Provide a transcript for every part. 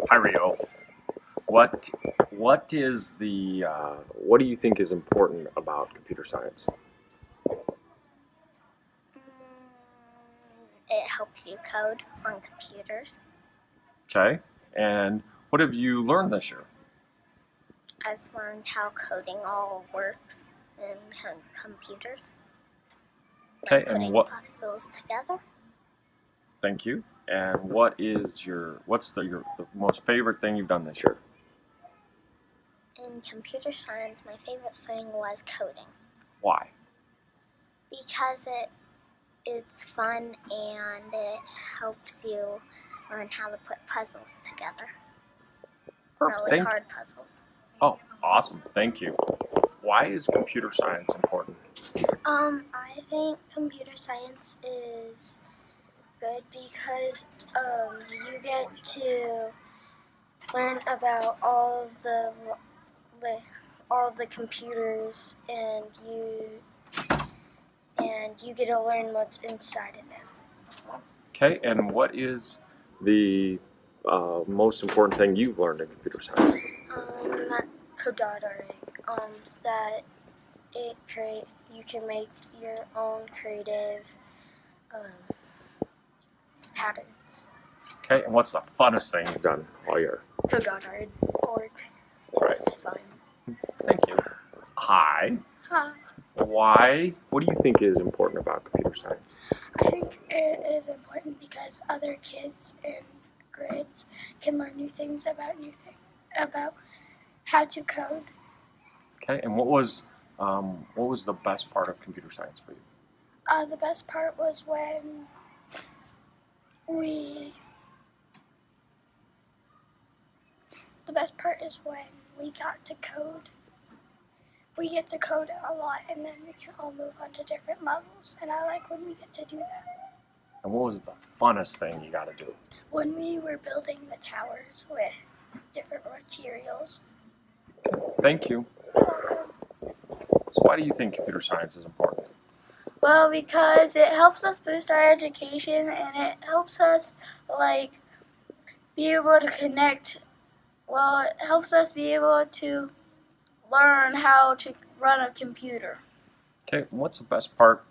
Hi Rio. What what do you think is important about computer science? It helps you code on computers. Okay. And what have you learned this year? I've learned how coding all works in computers, Okay. like And putting what? puzzles together. Thank you. And what's the most favorite thing you've done this year? In computer science, my favorite thing was coding Why? because it's fun and it helps you learn how to put puzzles together. Perfect. Really hard puzzles. Oh, awesome. Thank you. Why is computer science important? I think computer science is good because you get to learn about all of the computers, and you get to learn what's inside of them. Okay. And what is the most important thing you've learned in computer science? Codatory. That you can make your own creative patterns. Okay. And what's the funnest thing you've done all year? Codatory.org. It's fun. Thank you. Hi. Hi. What do you think is important about computer science? I think it is important because other kids in grades can learn new things about how to code. Okay, and what was the best part of computer science for you? The best part was when we. The best part is when we got to code. We get to code a lot, and then we can all move on to different levels. And I like when we get to do that. And what was the funnest thing you got to do? When we were building the towers with different materials. Thank you. You're welcome. So why do you think computer science is important? Well, because it helps us boost our education and it helps us be able to connect. Well, it helps us be able to learn how to run a computer. Okay, what's the best part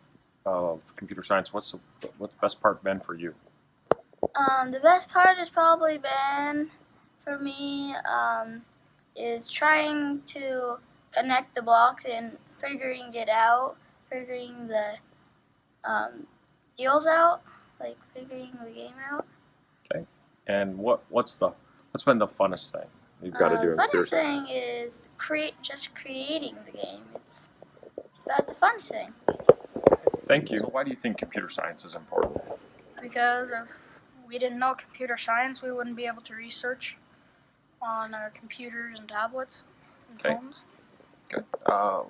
of computer science? What's the best part been for you? The best part has probably been for me is trying to connect the blocks and figuring the deals out, like figuring the game out. Okay, and what's been the funnest thing you've got to do in computer The funnest science? thing is creating the game. It's about the fun thing. Thank you. So why do you think computer science is important? Because if we didn't know computer science, we wouldn't be able to research on our computers and tablets and phones. Good.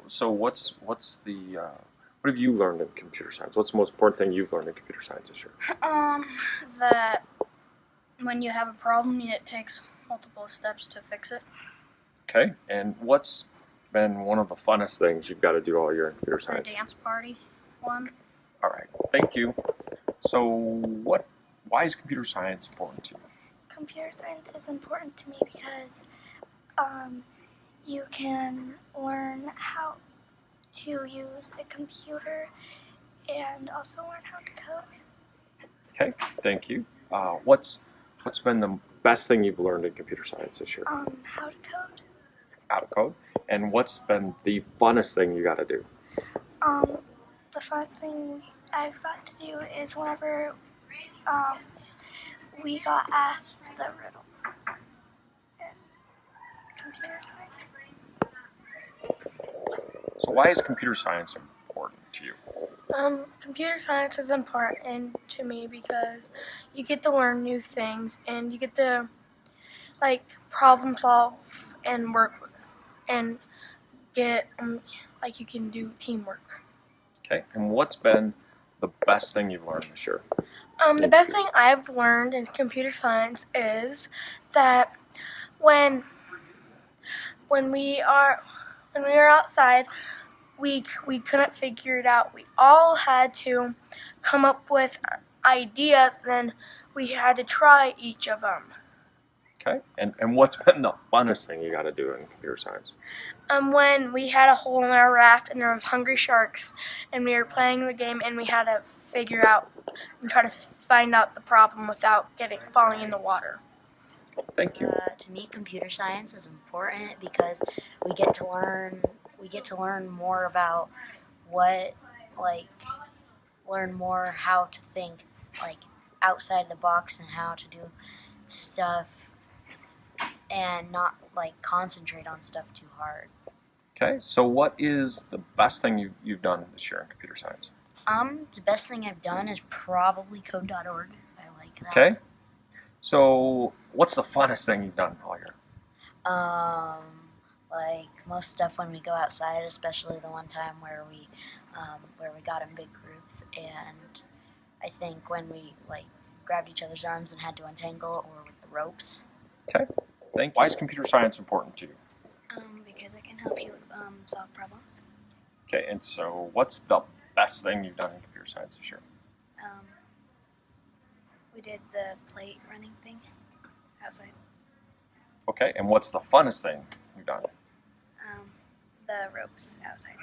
So what have you learned in computer science? What's the most important thing you've learned in computer science this year? That when you have a problem, it takes multiple steps to fix it. Okay. And what's been one of the funnest things you've got to do all year in computer The science? dance party one. All right. Thank you. So why is computer science important to you? Computer science is important to me because you can learn how to use a computer and also learn how to code. Okay. Thank you. What's been the best thing you've learned in computer science this year? How to code. How to code. And what's been the funnest thing you got to do? The first thing I've got to do is whenever we got asked the riddles in computer science. So why is computer science important to you? Computer science is important to me because you get to learn new things and you get to problem solve and work and get you can do teamwork. Okay. And what's been the best thing you've learned this year? The best thing I've learned in computer science is that when we are outside, we couldn't figure it out. We all had to come up with ideas, then we had to try each of them. Okay. And what's been the funnest thing you got to do in computer science? When we had a hole in our raft and there was hungry sharks, and we were playing the game and we had to figure out and try to find out the problem without falling in the water. Thank you. To me, computer science is important because we get to learn more about what learn more how to think like outside the box and how to do stuff and not like concentrate on stuff too hard. Okay. So what is the best thing you've done this year in computer science? The best thing I've done is probably code.org. I like that. Okay. So what's the funnest thing you've done all year? Like most stuff when we go outside, especially the one time where we got in big groups, and I think when we like grabbed each other's arms and had to untangle, or with the ropes. Okay. Thank you. Why is computer science important to you? Because it can help you solve problems. Okay. And so what's the best thing you've done in computer science this year? We did the plate running thing outside. Okay. And what's the funnest thing you've done? The ropes outside.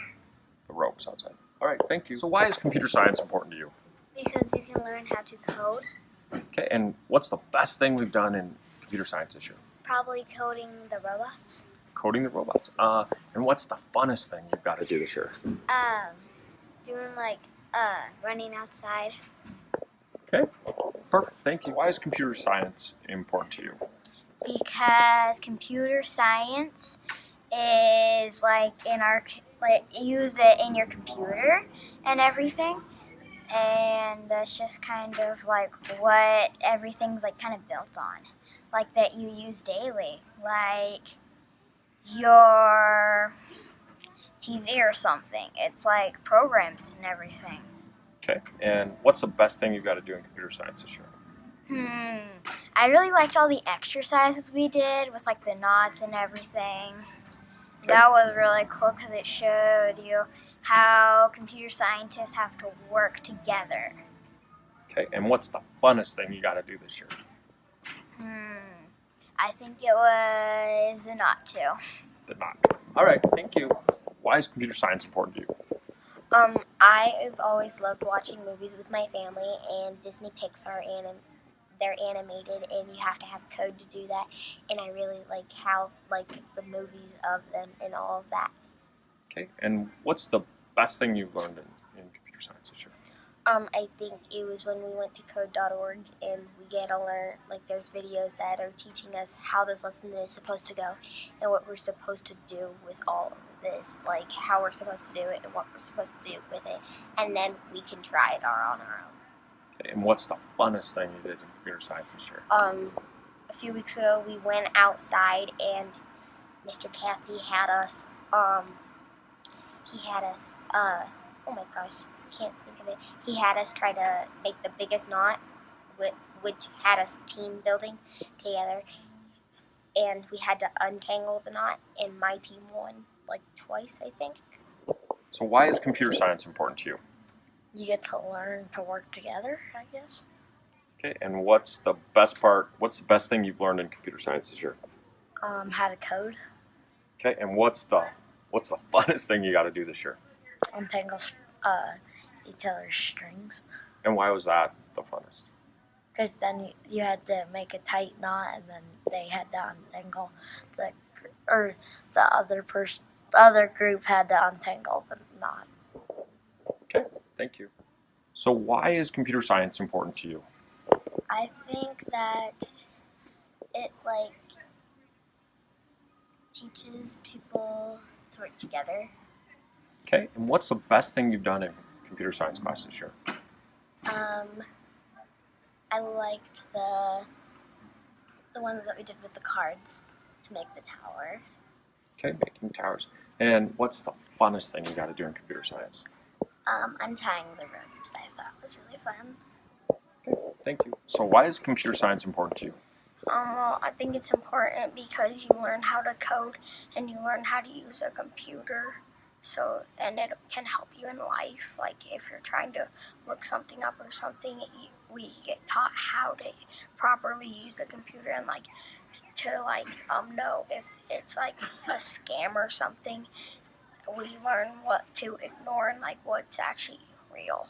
The ropes outside. All right. Thank you. So why is computer science important to you? Because you can learn how to code. Okay. And what's the best thing we've done in computer science this year? Probably coding the robots. Coding the robots. And what's the funnest thing you've got to do this year? Doing like running outside. Okay. Perfect. Thank you. Why is computer science important to you? Because computer science is like you use it in your computer and everything, and that's just kind of like what everything's like kind of built on, like that you use daily, like your TV or something. It's like programmed and everything. Okay. And what's the best thing you've got to do in computer science this year? I really liked all the exercises we did with like the knots and everything. Okay. That was really cool because it showed you how computer scientists have to work together. Okay. And what's the funnest thing you got to do this year? I think it was a knot too. The knot. All right. Thank you. Why is computer science important to you? I've always loved watching movies with my family, and Disney Pixar they're animated, and you have to have code to do that. And I really like how the movies of them and all of that. Okay. And what's the best thing you've learned in computer science this year? I think it was when we went to code.org, and we get to learn, like there's videos that are teaching us how this lesson is supposed to go and what we're supposed to do with all of this, like how we're supposed to do it and what we're supposed to do with it, and then we can try it on our own. Okay. And what's the funnest thing you did in computer science this year? A few weeks ago we went outside, and Mr. Cappy had us, oh my gosh, can't think of it. He had us try to make the biggest knot, which had us team building together, and we had to untangle the knot, and my team won like twice, I think. So why is computer science important to you? You get to learn to work together, I guess. Okay. And what's the best part? What's the best thing you've learned in computer science this year? How to code, Okay. And what's the funnest thing you got to do this year? untangle each other's strings. And why was that the funnest? Because then you had to make a tight knot, and then they had to untangle the other group had to untangle the knot. Okay, thank you. So why is computer science important to you? I think that it teaches people to work together. Okay, and what's the best thing you've done in computer science class this year? I liked the ones that we did with the cards to make the tower. Okay, making towers. And what's the funnest thing you got to do in computer science? Untying the ropes, I thought was really fun. Okay, thank you. So why is computer science important to you? I think it's important because you learn how to code and you learn how to use a computer. And it can help you in life. Like if you're trying to look something up or something, we get taught how to properly use the computer and to like know if it's like a scam or something. We learn what to ignore and like what's actually real.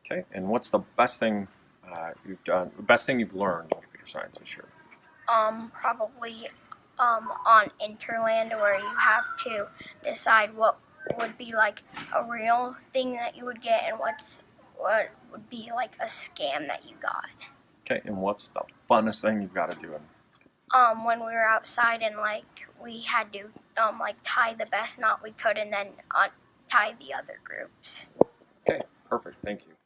Okay, and what's the best thing you've done? The best thing you've learned in computer science this year? Probably on Interland, where you have to decide what would be like a real thing that you would get and what would be like a scam that you got. Okay, and what's the funnest thing you've got to do? When we were outside and like we had to like tie the best knot we could and then tie the other groups. Okay, perfect. Thank you.